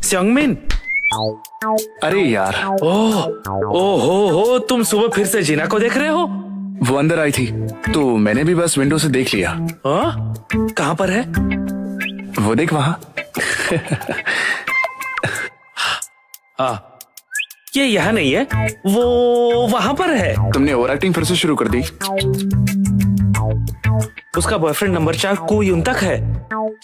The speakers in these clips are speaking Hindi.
स्योंगमिन। अरे यार, हो तुम सुबह फिर से जीना को देख रहे हो? वो अंदर आई थी तो मैंने भी बस विंडो से देख लिया। कहाँ पर है? वो देख वहां। ये यहाँ नहीं है, वो वहां पर है। तुमने ओवर एक्टिंग फिर से शुरू कर दी। उसका बॉयफ्रेंड नंबर 4 को यूं तक है।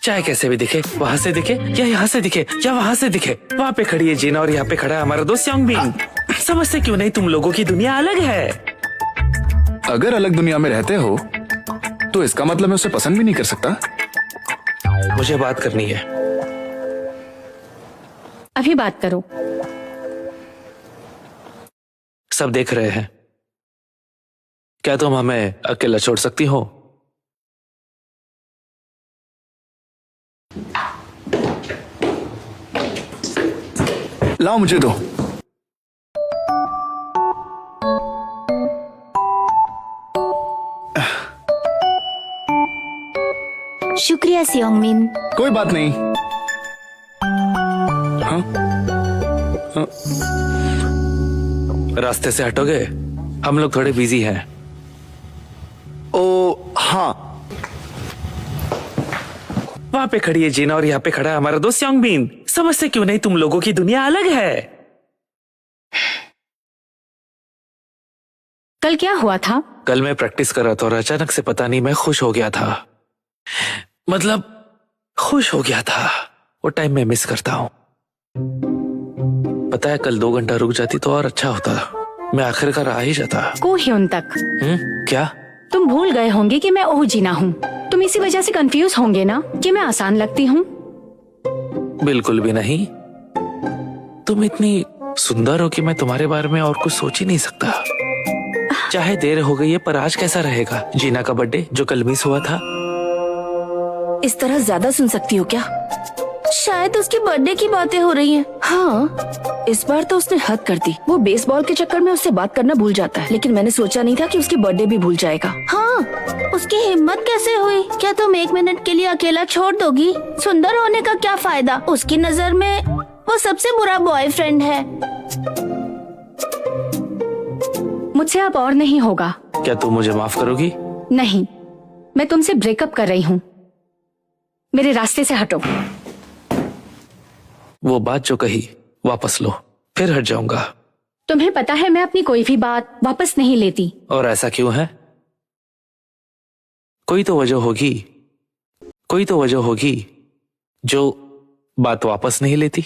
चाहे कैसे भी दिखे, वहां से दिखे या यहाँ से दिखे या वहां से दिखे, वहां पे खड़ी है जीना और यहाँ पे खड़ा है हमारा दोस्त स्योंगबिन। समझते क्यों नहीं? तुम लोगों की दुनिया अलग है। अगर अलग दुनिया में रहते हो तो इसका मतलब मैं उसे पसंद भी नहीं कर सकता। मुझे बात करनी है। अभी बात करो। सब देख रहे हैं, क्या तुम हमें अकेला छोड़ सकती हो? लाओ मुझे दो। शुक्रिया स्योंगमिन। कोई बात नहीं। हाँ? रास्ते से हटोगे? हम लोग थोड़े बिजी हैं। ओ हाँ। वहां पे खड़ी है जीना और यहाँ पे खड़ा है हमारा दोस्त स्योंगबिन। समझते क्यों नहीं? तुम लोगों की दुनिया अलग है। कल क्या हुआ था? कल मैं प्रैक्टिस कर रहा था और अचानक से पता नहीं मैं खुश हो गया था। मतलब खुश हो गया था। वो टाइम मैं मिस करता हूँ। पता है, कल 2 घंटा रुक जाती तो और अच्छा होता। मैं आखिरकार आ ही जाता। को ह्यून तक। क्या? तुम भूल गए होंगे कि मैं ओह जीना हूँ। तुम इसी वजह से कंफ्यूज होंगे ना कि मैं आसान लगती हूँ। बिल्कुल भी नहीं। तुम इतनी सुंदर हो कि मैं तुम्हारे बारे में और कुछ सोच ही नहीं सकता। चाहे देर हो गई है पर आज कैसा रहेगा? जीना का बर्थडे जो कल मिस हुआ था। इस तरह ज्यादा सुन सकती हो क्या? शायद उसकी बर्थडे की बातें हो रही हैं। हाँ, इस बार तो उसने हद कर दी। वो बेसबॉल के चक्कर में उससे बात करना भूल जाता है, लेकिन मैंने सोचा नहीं था कि उसकी बर्थडे भी भूल जाएगा। हाँ, उसकी हिम्मत कैसे हुई? क्या तुम 1 मिनट के लिए अकेला छोड़ दोगी? सुंदर होने का क्या फायदा? उसकी नजर में वो सबसे बुरा बॉयफ्रेंड है। मुझसे अब और नहीं होगा। क्या तुम मुझे माफ करोगी? नहीं, मैं तुमसे ब्रेकअप कर रही हूँ। मेरे रास्ते से हटो। वो बात जो कही वापस लो, फिर हट जाऊंगा। तुम्हें पता है मैं अपनी कोई भी बात वापस नहीं लेती। और ऐसा क्यों है? कोई तो वजह होगी, कोई तो वजह होगी जो बात वापस नहीं लेती।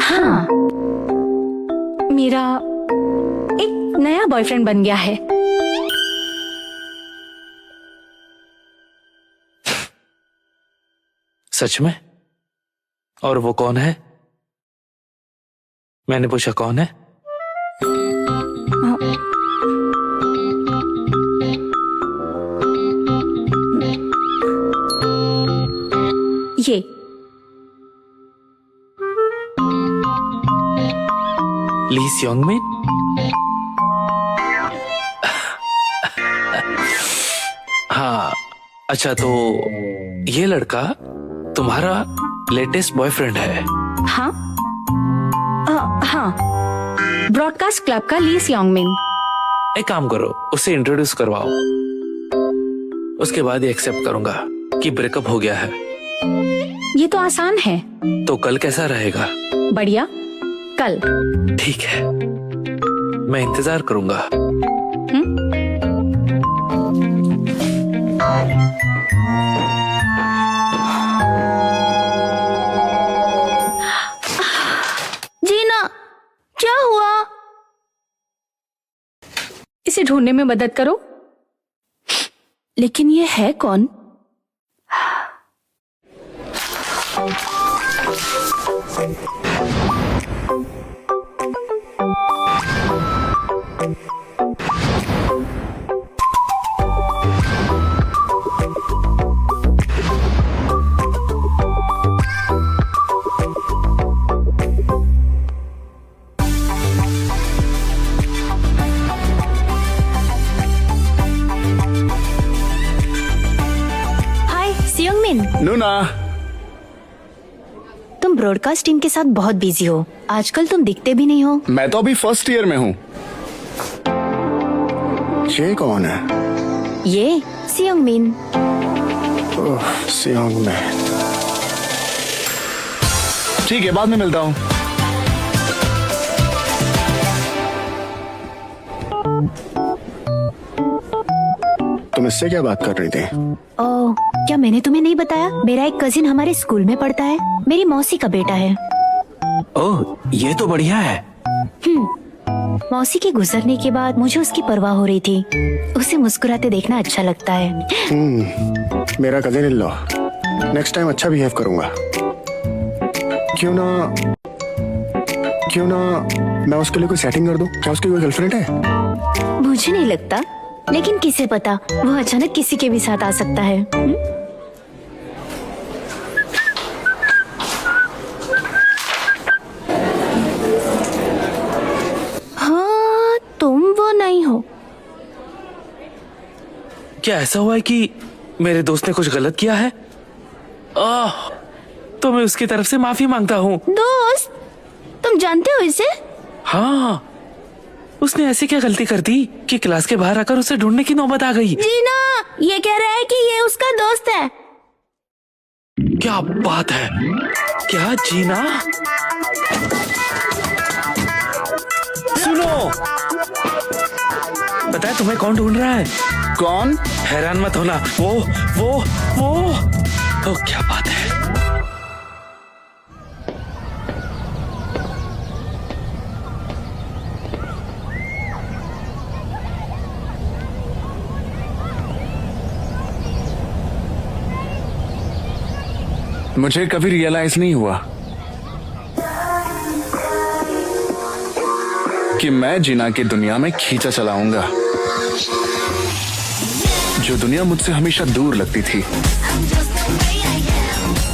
हाँ, मेरा एक नया बॉयफ्रेंड बन गया है। सच में? और वो कौन है? मैंने पूछा कौन है? ये ली स्योंगमिन? हाँ, अच्छा तो ये लड़का तुम्हारा लेटेस्ट बॉयफ्रेंड है? हाँ, हाँ, ब्रॉडकास्ट क्लब का ली स्योंगमिन। एक काम करो, उसे इंट्रोड्यूस करवाओ। उसके बाद ही एक्सेप्ट करूंगा कि ब्रेकअप हो गया है। ये तो आसान है। तो कल कैसा रहेगा? बढ़िया, कल। ठीक है, मैं इंतजार करूंगा। जीना, क्या हुआ? इसे ढूंढने में मदद करो। लेकिन ये है कौन? नूना, तुम ब्रॉडकास्ट टीम के साथ बहुत बिजी हो, आजकल तुम दिखते भी नहीं हो। मैं तो अभी फर्स्ट ईयर में हूँ। ये कौन है? ये सियोंग मिन। ओह, सियोंग में। ठीक है, बाद में मिलता हूँ। तुम इससे क्या बात कर रही थी? ओह, क्या मैंने तुम्हें नहीं बताया? मेरा एक कजिन हमारे स्कूल में पढ़ता है, मेरी मौसी का बेटा है। ओह, ये तो बढ़िया है। मौसी के गुजरने के बाद मुझे उसकी परवाह हो रही थी। उसे मुस्कुराते देखना अच्छा लगता है। मेरा cousin in law. Next time अच्छा बिहेव करूंगा। क्यों ना मैं उसके लिए कोई सेटिंग कर दूं? क्या उसकी कोई गर्लफ्रेंड है? मुझे नहीं लगता, लेकिन किसे पता, वो अचानक किसी के भी साथ आ सकता है। हाँ, तुम वो नहीं हो। क्या ऐसा हुआ है कि मेरे दोस्त ने कुछ गलत किया है? तो मैं उसकी तरफ से माफी मांगता हूँ। दोस्त, तुम जानते हो इसे? हाँ, उसने ऐसी क्या गलती कर दी कि क्लास के बाहर आकर उसे ढूंढने की नौबत आ गई। जीना, ये कह रहा है कि ये उसका दोस्त है। क्या बात है? क्या जीना? सुनो, पता है तुम्हें कौन ढूंढ रहा है? कौन? हैरान मत होना, वो तो क्या बात है? मुझे कभी रियलाइज नहीं हुआ कि मैं जीना की दुनिया में खींचा चलाऊंगा, जो दुनिया मुझसे हमेशा दूर लगती थी।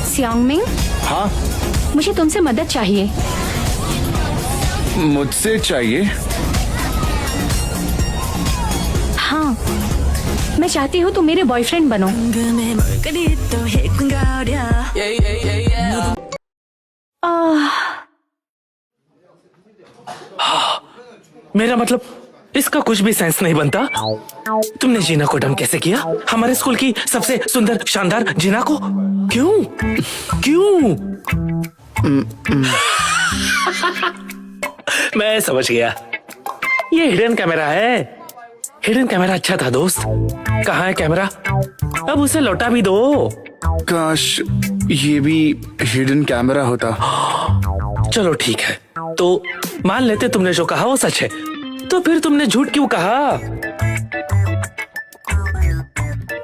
सियोंग मिन, हाँ, मुझे तुमसे मदद चाहिए। मुझसे चाहिए? हाँ, मैं चाहती हूँ तुम मेरे बॉयफ्रेंड बनो। मेरा मतलब, इसका कुछ भी सेंस नहीं बनता। तुमने जीना को डम कैसे किया? हमारे स्कूल की सबसे सुंदर शानदार जीना को? क्यों? मैं समझ गया, ये हिडन कैमरा है। हिडन कैमरा अच्छा था दोस्त। कहाँ है कैमरा? अब उसे लौटा भी दो। काश ये भी हिडन कैमरा होता। चलो ठीक है, तो मान लेते तुमने जो कहा वो सच है, तो फिर तुमने झूठ क्यों कहा?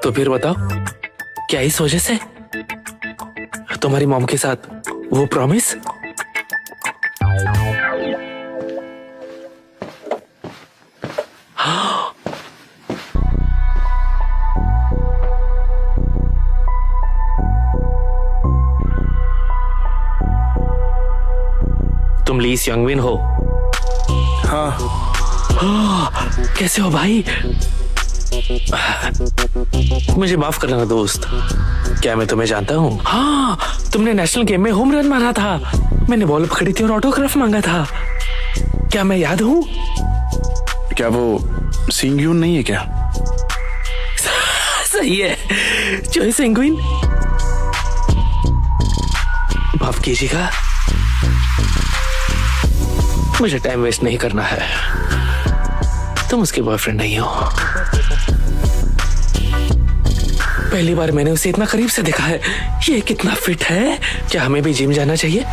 तो फिर बताओ, क्या इस वजह से तुम्हारी मॉम के साथ वो प्रॉमिस? तुम ली सियोंगमिन हो? हाँ। कैसे हो भाई? मुझे माफ करना दोस्त, क्या मैं तुम्हें जानता हूँ? हाँ, तुमने नेशनल गेम में होम रन मारा था। मैंने बॉल पकड़ी थी और ऑटोग्राफ मांगा था। क्या मैं याद हूँ? क्या वो सिंगयून नहीं है क्या? सही है, चोई सिंगुइन। माफ कीजिएगा, मुझे टाइम वेस्ट नहीं करना है। तुम उसके बॉयफ्रेंड नहीं हो। पहली बार मैंने उसे इतना करीब से देखा है। ये कितना फिट है। क्या हमें भी जिम जाना चाहिए?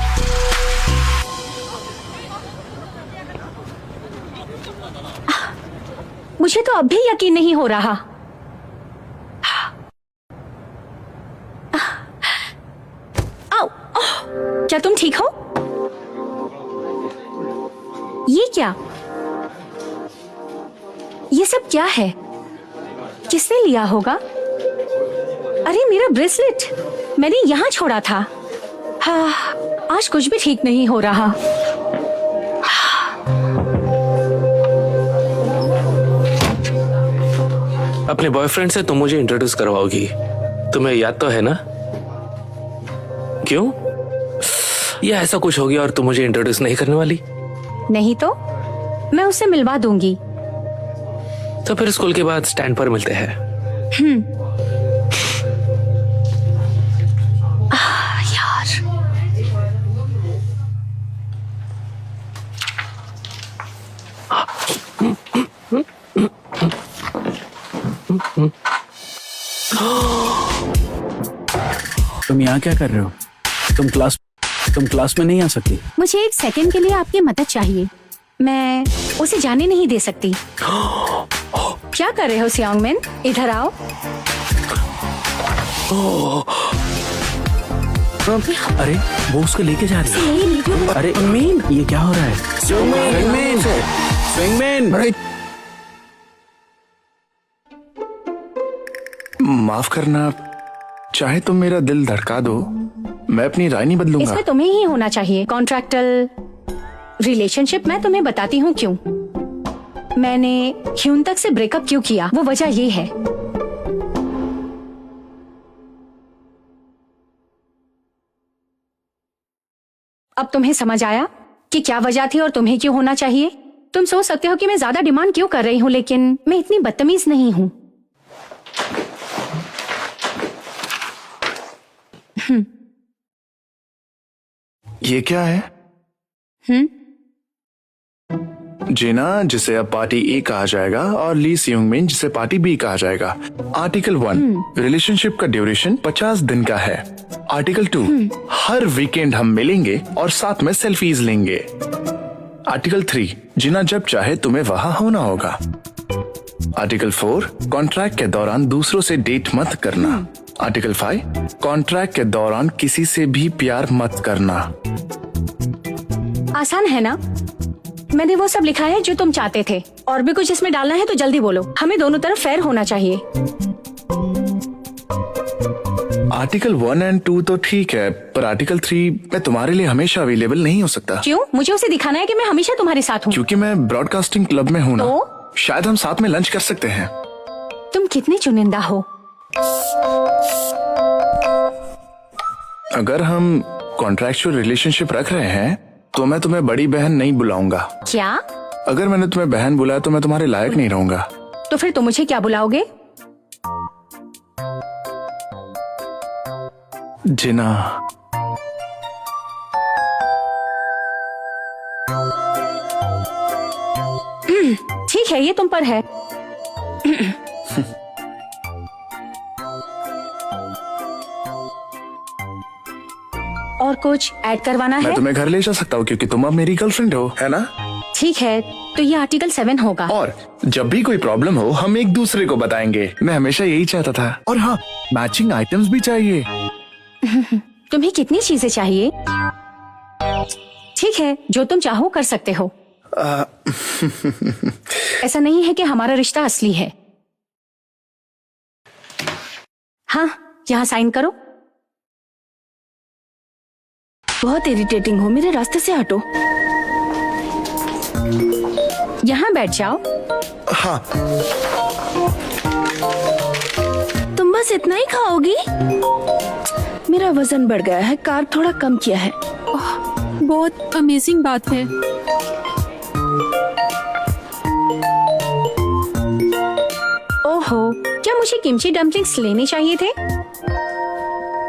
मुझे तो अब भी यकीन नहीं हो रहा। आओ, क्या तुम ठीक हो? ये क्या? ये सब क्या है? किसने लिया होगा? अरे मेरा ब्रेसलेट मैंने यहाँ छोड़ा था। हाँ, आज कुछ भी ठीक नहीं हो रहा। अपने बॉयफ्रेंड से तुम मुझे इंट्रोड्यूस करवाओगी? तुम्हें याद तो है ना? क्यों? या ऐसा कुछ हो गया और तुम मुझे इंट्रोड्यूस नहीं करने वाली? नहीं तो मैं उससे मिलवा दूंगी। तो फिर स्कूल के बाद स्टैंड पर मिलते हैं। यार, तुम यहाँ क्या कर रहे हो? तुम क्लास में नहीं आ सकती? मुझे एक सेकंड के लिए आपकी मदद चाहिए। मैं उसे जाने नहीं दे सकती। क्या कर रहे हो सियांग मैन? इधर आओ। अरे वो उसको लेके जा रही है। अरे मीन, ये क्या हो रहा है? स्विंगमैन, माफ करना, चाहे तुम मेरा दिल धड़का दो, मैं अपनी राय नहीं बदलूंगा। इसमें तुम्हें ही होना चाहिए। कॉन्ट्रैक्टल रिलेशनशिप मैं तुम्हें बताती हूँ क्यों। मैंने ह्यून तक से ब्रेकअप क्यों किया, वो वजह ये है। अब तुम्हें समझ आया कि क्या वजह थी और तुम्हें क्यों होना चाहिए। तुम सोच सकते हो कि मैं ज्यादा डिमांड क्यों कर रही हूँ, लेकिन मैं इतनी बदतमीज नहीं हूँ। ये क्या है? जिना, जिसे अब पार्टी ए कहा जाएगा, और ली सियोंगमिन, जिसे पार्टी बी कहा जाएगा। आर्टिकल 1, रिलेशनशिप का ड्यूरेशन 50 दिन का है। आर्टिकल 2, हर वीकेंड हम मिलेंगे और साथ में सेल्फीज लेंगे। आर्टिकल 3, जिना जब चाहे तुम्हें वहां होना होगा। आर्टिकल 4, कॉन्ट्रैक्ट के दौरान दूसरों से डेट मत करना। आर्टिकल 5, कॉन्ट्रैक्ट के दौरान किसी से भी प्यार मत करना। आसान है ना? मैंने वो सब लिखा है जो तुम चाहते थे। और भी कुछ इसमें डालना है तो जल्दी बोलो। हमें दोनों तरफ फेयर होना चाहिए। आर्टिकल 1 और 2 तो ठीक है, पर आर्टिकल 3 मैं तुम्हारे लिए हमेशा अवेलेबल नहीं हो सकता। क्यों? मुझे उसे दिखाना है कि मैं हमेशा तुम्हारे साथ हूँ। क्योंकि मैं ब्रॉडकास्टिंग क्लब में हूँ ना। तो? शायद हम साथ में लंच कर सकते हैं। तुम कितने चुनिंदा हो। अगर हम कॉन्ट्रैक्चुअल रिलेशनशिप रख रहे हैं तो मैं तुम्हें बड़ी बहन नहीं बुलाऊंगा। क्या? अगर मैंने तुम्हें बहन बुलाया तो मैं तुम्हारे लायक नहीं रहूंगा। तो फिर तुम मुझे क्या बुलाओगे? जिना। ठीक है, ये तुम पर है। और कुछ ऐड करवाना मैं है? तुम्हें घर ले जा सकता हूँ क्योंकि तुम अब मेरी गर्लफ्रेंड हो, है ना? ठीक है, तो ये आर्टिकल 7 होगा। और जब भी कोई प्रॉब्लम हो हम एक दूसरे को बताएंगे। मैं हमेशा यही चाहता था। और हाँ, मैचिंग आइटम्स भी चाहिए। तुम्हें कितनी चीजें चाहिए? ठीक है, जो तुम चाहो कर सकते हो। ऐसा नहीं है कि हमारा रिश्ता असली है। हाँ, यहाँ साइन करो। बहुत इरिटेटिंग हो, मेरे रास्ते से हटो। यहाँ बैठ जाओ। हाँ। तुम बस इतना ही खाओगी? मेरा वजन बढ़ गया है, कार्ब थोड़ा कम किया है। बहुत अमेजिंग बात है। ओहो, क्या मुझे किमची डम्पलिंग्स लेने चाहिए थे?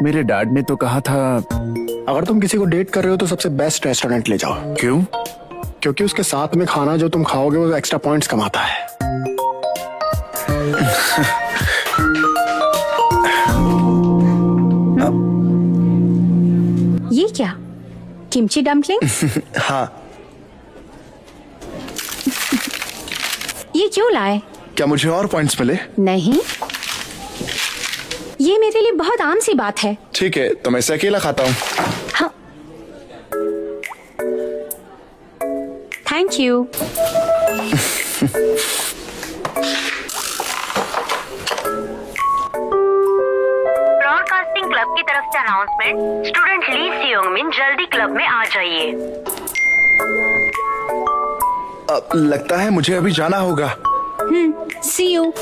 मेरे डैड ने तो कहा था। अगर तुम किसी को डेट कर रहे हो तो सबसे बेस्ट रेस्टोरेंट ले जाओ। क्यों? क्योंकि उसके साथ में खाना जो तुम खाओगे वो एक्स्ट्रा पॉइंट्स कमाता है। ये क्या? Kimchi dumpling? हाँ। ये क्यों लाए? क्या मुझे और पॉइंट्स मिले? नहीं, ये मेरे लिए बहुत आम सी बात है। ठीक है, तो मैं इसे अकेला खाता हूँ। हाँ, थैंक यू। ब्रॉडकास्टिंग क्लब की तरफ से अनाउंसमेंट, स्टूडेंट ली सियोंगमिन जल्दी क्लब में आ जाइए। लगता है मुझे अभी जाना होगा। सी यू।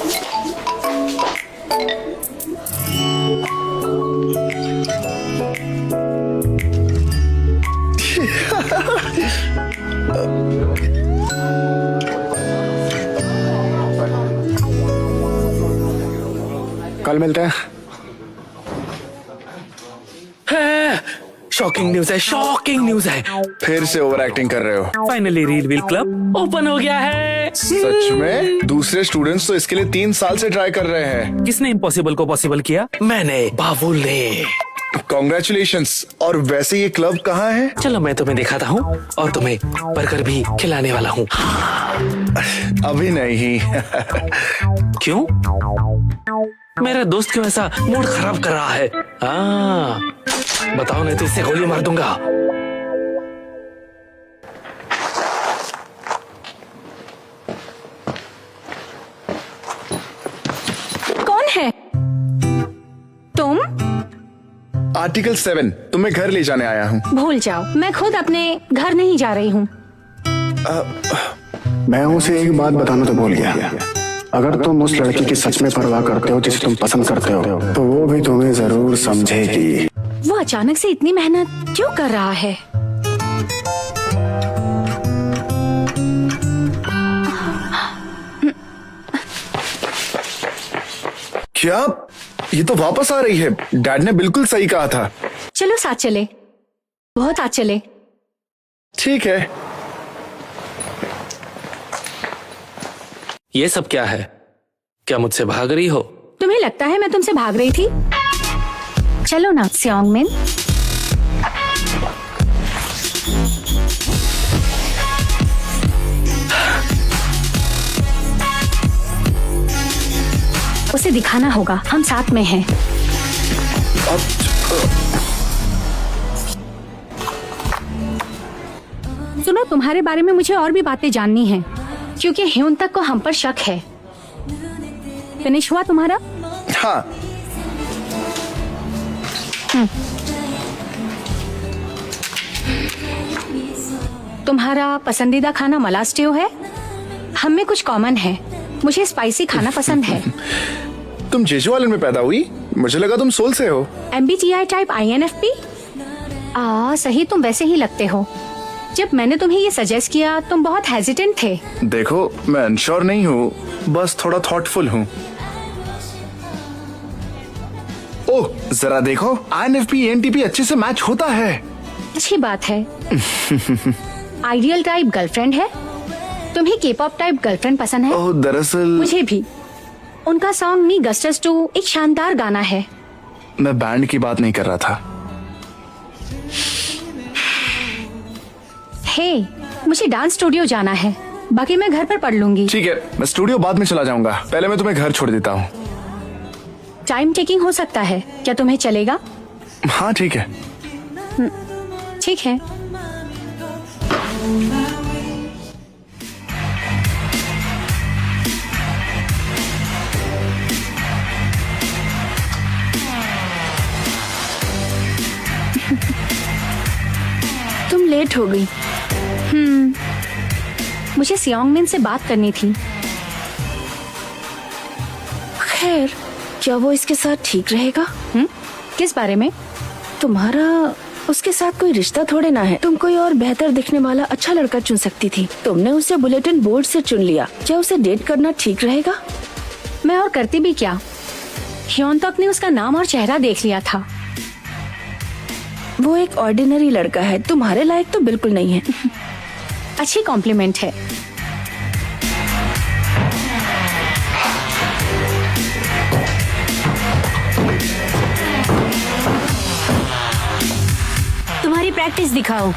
कल मिलते हैं। शॉकिंग न्यूज है, शॉकिंग न्यूज है। फिर से ओवर एक्टिंग कर रहे हो। Finally reel wheel club open हो गया है। सच में? दूसरे स्टूडेंट्स तो इसके लिए 3 साल से ट्राई कर रहे हैं। किसने इम्पॉसिबल को पॉसिबल किया? मैंने, बाबुल ने। कॉन्ग्रेचुलेशंस। और वैसे ये क्लब कहाँ है? चलो मैं तुम्हें दिखाता हूँ और तुम्हें बर्गर भी खिलाने वाला हूँ। अभी नहीं। क्यों? मेरा दोस्त क्यों ऐसा मूड खराब कर रहा है? बताओ, नहीं तो इससे गोली मार दूंगा। कौन है तुम? आर्टिकल 7 तुम्हें घर ले जाने आया हूँ। भूल जाओ, मैं खुद अपने घर नहीं जा रही हूँ। मैं उसे एक बात बताना तो भूल गया। अगर तुम उस लड़की की सच में परवाह करते हो जिसे तुम पसंद करते हो, तो वो भी तुम्हें जरूर समझेगी। वो अचानक से इतनी मेहनत क्यों कर रहा है? क्या? ये तो वापस आ रही है। डैड ने बिल्कुल सही कहा था। चलो साथ चले, बहुत साथ चले। ठीक है। ये सब क्या है? क्या मुझसे भाग रही हो? तुम्हें लगता है मैं तुमसे भाग रही थी? चलो ना सियोंगमिन। उसे दिखाना होगा हम साथ में हैं। सुनो, तुम्हारे बारे में मुझे और भी बातें जाननी हैं, क्योंकि ह्यून तक को हम पर शक है। फिनिश हुआ तुम्हारा? हाँ। तुम्हारा पसंदीदा खाना मला स्ट्यू है? हम में कुछ कॉमन है। मुझे स्पाइसी खाना पसंद है। तुम जेजुआलन में पैदा हुई? मुझे लगा तुम सोल से हो। MBTI type INFP? सही, तुम वैसे ही लगते हो। जब मैंने तुम्हें ये सजेस्ट किया तुम बहुत हेजिटेंट थे। देखो, मैं अनश्योर नहीं हूँ, बस थोड़ा थॉटफुल हूँ। ओह, जरा देखो, INFP ENTP अच्छे से मैच होता है। अच्छी बात है। आइडियल टाइप गर्लफ्रेंड है? तुम्हें K-pop टाइप गर्लफ्रेंड पसंद है? ओह, दरअसल मुझे भी। उनका सॉन्ग मी गस्टस 2 एक शानदार गाना है। मैं बैंड की बात नहीं कर रहा था। हे, मुझे डांस स्टूडियो जाना है, बाकी मैं घर पर पढ़ लूंगी। ठीक है, मैं स्टूडियो बाद में चला जाऊंगा। पहले मैं तुम्हें घर छोड़ देता हूँ। टाइम टेकिंग हो सकता है, क्या तुम्हें चलेगा? हाँ ठीक है। ठीक है। तुम लेट हो गई। मुझे सियोंगमिन से बात करनी थी। खैर, क्या वो इसके साथ ठीक रहेगा? किस बारे में? तुम्हारा उसके साथ कोई रिश्ता थोड़े ना है। तुम कोई और बेहतर दिखने वाला अच्छा लड़का चुन सकती थी। तुमने उसे बुलेटिन बोर्ड से चुन लिया। क्या उसे डेट करना ठीक रहेगा? मैं और करती भी क्या? ह्योन तक ने उसका नाम और चेहरा देख लिया था। वो एक ऑर्डिनरी लड़का है, तुम्हारे लायक तो बिल्कुल नहीं है। अच्छी कॉम्प्लीमेंट है। तुम्हारी प्रैक्टिस दिखाओ।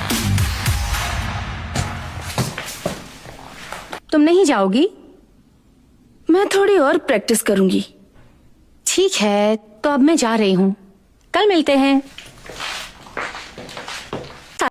तुम नहीं जाओगी? मैं थोड़ी और प्रैक्टिस करूंगी। ठीक है, तो अब मैं जा रही हूँ। कल मिलते हैं।